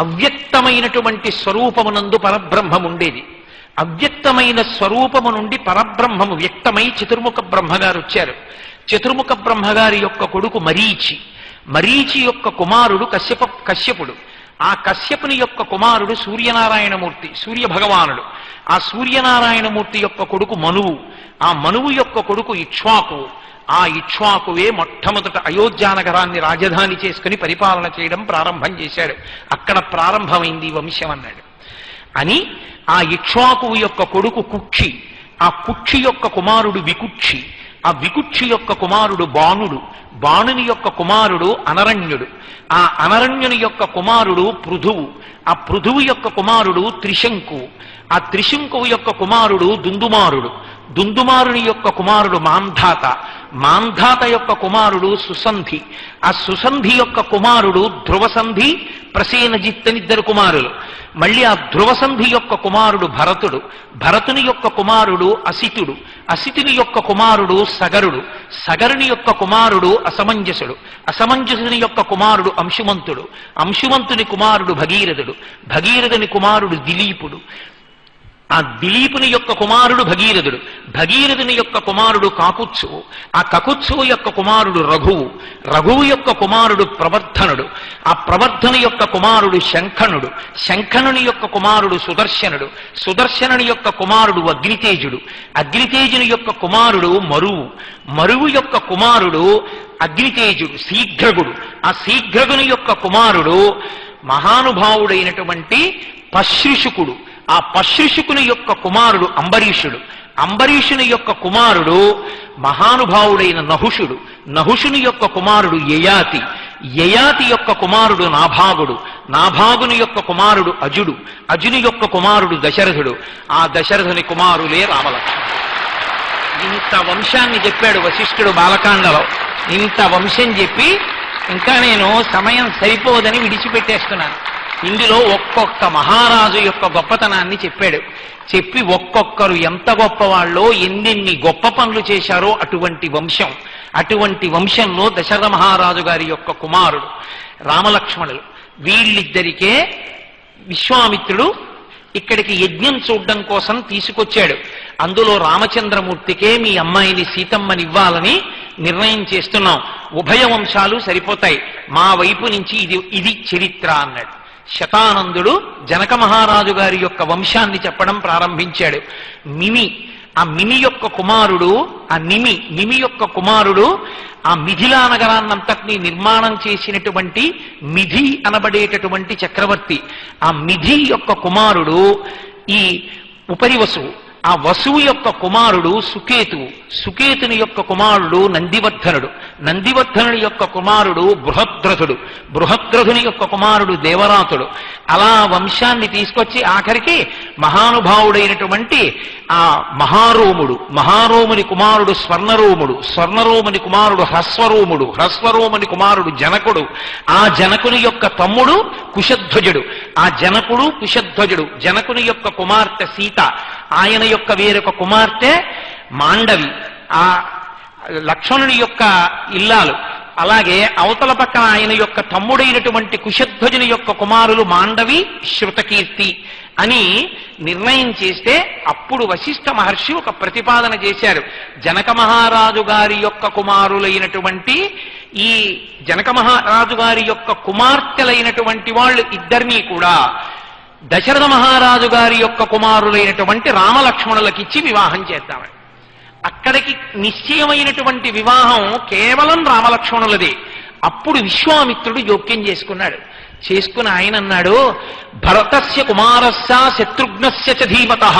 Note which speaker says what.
Speaker 1: అవ్యక్తమైనటువంటి స్వరూపమునందు పరబ్రహ్మం ఉండేది. అవ్యక్తమైన స్వరూపము నుండి పరబ్రహ్మము వ్యక్తమై చతుర్ముఖ బ్రహ్మగారు వచ్చారు. చతుర్ముఖ బ్రహ్మగారి యొక్క కొడుకు మరీచి, మరీచి యొక్క కుమారుడు కశ్యపుడు, ఆ కశ్యపుని యొక్క కుమారుడు సూర్యనారాయణమూర్తి, సూర్యభగవానుడు. ఆ సూర్యనారాయణమూర్తి యొక్క కొడుకు మనువు, ఆ మనువు యొక్క కొడుకు ఇక్ష్వాకు. ఆ ఇక్ష్వాకువే మొట్టమొదట అయోధ్యానగరాన్ని రాజధాని చేసుకుని పరిపాలన చేయడం ప్రారంభం చేశాడు. అక్కడ ప్రారంభమైంది వంశం అన్నాడు. అని ఆ ఇక్ష్వాకువు యొక్క కొడుకు కుక్షి, ఆ కుక్షి యొక్క కుమారుడు వికుక్షి, ఆ వికుక్షి యొక్క కుమారుడు బాణుడు, బాణుని యొక్క కుమారుడు అనరణ్యుడు, ఆ అనరణ్యుని యొక్క కుమారుడు పృథువు, ఆ పృథువు యొక్క కుమారుడు త్రిశంకువు, ఆ త్రిశంకువు యొక్క కుమారుడు దుందుమారుడు, దుందుమారుని యొక్క కుమారుడు మాంధాత, మాంధాత యొక్క కుమారుడు సుసంధి, ఆ సుసంధి యొక్క కుమారుడు ధ్రువసంధి, ప్రసేనజిత్ అని ఇద్దరు కుమారులు. మళ్ళీ ఆ ధ్రువసంధి యొక్క కుమారుడు భరతుడు, భరతుని యొక్క కుమారుడు అసితుడు, అసితుని యొక్క కుమారుడు సగరుడు, సగరుని యొక్క కుమారుడు అసమంజసుడు, అసమంజసుని యొక్క కుమారుడు అంశుమంతుడు, అంశుమంతుని కుమారుడు భగీరథుడు, భగీరథుని కుమారుడు దిలీపుడు, ఆ దిలీపుని యొక్క కుమారుడు భగీరథుడు, భగీరథుని యొక్క కుమారుడు కాకుత్సువు, ఆ కకుత్సువు యొక్క కుమారుడు రఘువు, రఘువు యొక్క కుమారుడు ప్రవర్ధనుడు, ఆ ప్రవర్ధను యొక్క కుమారుడు శంఖనుడు, శంఖనుని యొక్క కుమారుడు సుదర్శనుడు, సుదర్శనుని యొక్క కుమారుడు అగ్నితేజుడు, అగ్నితేజుని యొక్క కుమారుడు మరువు, మరువు యొక్క కుమారుడు అగ్నితేజుడు శీఘ్రగుడు, ఆ శీఘ్రగుని యొక్క కుమారుడు మహానుభావుడైనటువంటి పశ్రుషుకుడు, ఆ పశ్రుషుకుని యొక్క కుమారుడు అంబరీషుడు, అంబరీషుని యొక్క కుమారుడు మహానుభావుడైన నహుషుడు, నహుషుని యొక్క కుమారుడు యయాతి, యయాతి యొక్క కుమారుడు నాభాగుడు, నాభాగుని యొక్క కుమారుడు అజుడు, అజుని యొక్క కుమారుడు దశరథుడు, ఆ దశరథుని కుమారులే రామలక్ష్మణుడు. ఇంత వంశాన్ని చెప్పాడు వశిష్ఠుడు బాలకాండలో. ఇంత వంశం చెప్పి ఇంకా నేను సమయం సరిపోదని విడిచిపెట్టేస్తున్నాను. ఇందులో ఒక్కొక్క మహారాజు యొక్క గొప్పతనాన్ని చెప్పాడు. చెప్పి ఒక్కొక్కరు ఎంత గొప్పవాళ్ళో, ఎన్నెన్ని గొప్ప పనులు చేశారో అటువంటి వంశం. అటువంటి వంశంలో దశరథ మహారాజు గారి యొక్క కుమారుడు రామలక్ష్మణులు. వీళ్ళిద్దరికే విశ్వామిత్రుడు ఇక్కడికి యజ్ఞం చూడడం కోసం తీసుకొచ్చాడు. అందులో రామచంద్రమూర్తికే మీ అమ్మాయిని సీతమ్మనివ్వాలని నిర్ణయం చేస్తున్నాం, ఉభయ వంశాలు సరిపోతాయి, మా వైపు నుంచి ఇది చరిత్ర అన్నాడు. శతానందుడు జనక మహారాజు గారి యొక్క వంశాన్ని చెప్పడం ప్రారంభించాడు. మిమి, ఆ మిమి యొక్క కుమారుడు, ఆ నిమి యొక్క కుమారుడు ఆ మిథిలా నగరాన్నంతటినీ నిర్మాణం చేసినటువంటి మిథి అనబడేటటువంటి చక్రవర్తి. ఆ మిథి యొక్క కుమారుడు ఈ ఉపరివసువు, ఆ వసువు యొక్క కుమారుడు సుకేతువు, సుకేతుని యొక్క కుమారుడు నందివర్ధనుడు, నందివర్ధనుడి యొక్క కుమారుడు బృహద్రథుడు, బృహద్రథుని యొక్క కుమారుడు దేవరాతుడు. అలా వంశాన్ని తీసుకొచ్చి ఆఖరికి మహానుభావుడైనటువంటి ఆ మహారోముడు, మహారోముని కుమారుడు స్వర్ణరోముడు, స్వర్ణరోముని కుమారుడు హ్రస్వరోముడు, హ్రస్వరోముని కుమారుడు జనకుడు, ఆ జనకుని యొక్క తమ్ముడు కుశధ్వజుడు, ఆ జనకుడు కుశధ్వజుడు, జనకుని యొక్క కుమార్తె సీత, ఆయన యొక్క వేరొక కుమార్తె మాండవి, ఆ లక్ష్మణుని యొక్క ఇల్లాలు. అలాగే అవతల పక్కన ఆయన యొక్క తమ్ముడైనటువంటి కుశధ్వజుని యొక్క కుమారులు మాండవి, శృతకీర్తి అని నిర్ణయం చేస్తే అప్పుడు వశిష్ఠ మహర్షి ఒక ప్రతిపాదన చేశారు. జనక మహారాజు గారి యొక్క కుమారులైనటువంటి ఈ జనక మహారాజు గారి యొక్క కుమార్తెలైనటువంటి వాళ్ళు ఇద్దరినీ కూడా దశరథ మహారాజు గారి యొక్క కుమారులైనటువంటి రామలక్ష్మణులకిచ్చి వివాహం చేద్దామని. అక్కడికి నిశ్చయమైనటువంటి వివాహం కేవలం రామలక్ష్మణులదే. అప్పుడు విశ్వామిత్రుడు జోక్యం చేసుకున్నాడు. చేసుకుని ఆయన అన్నాడు, భరతస్య కుమారస్య శత్రుఘ్నస్య చ ధీమతః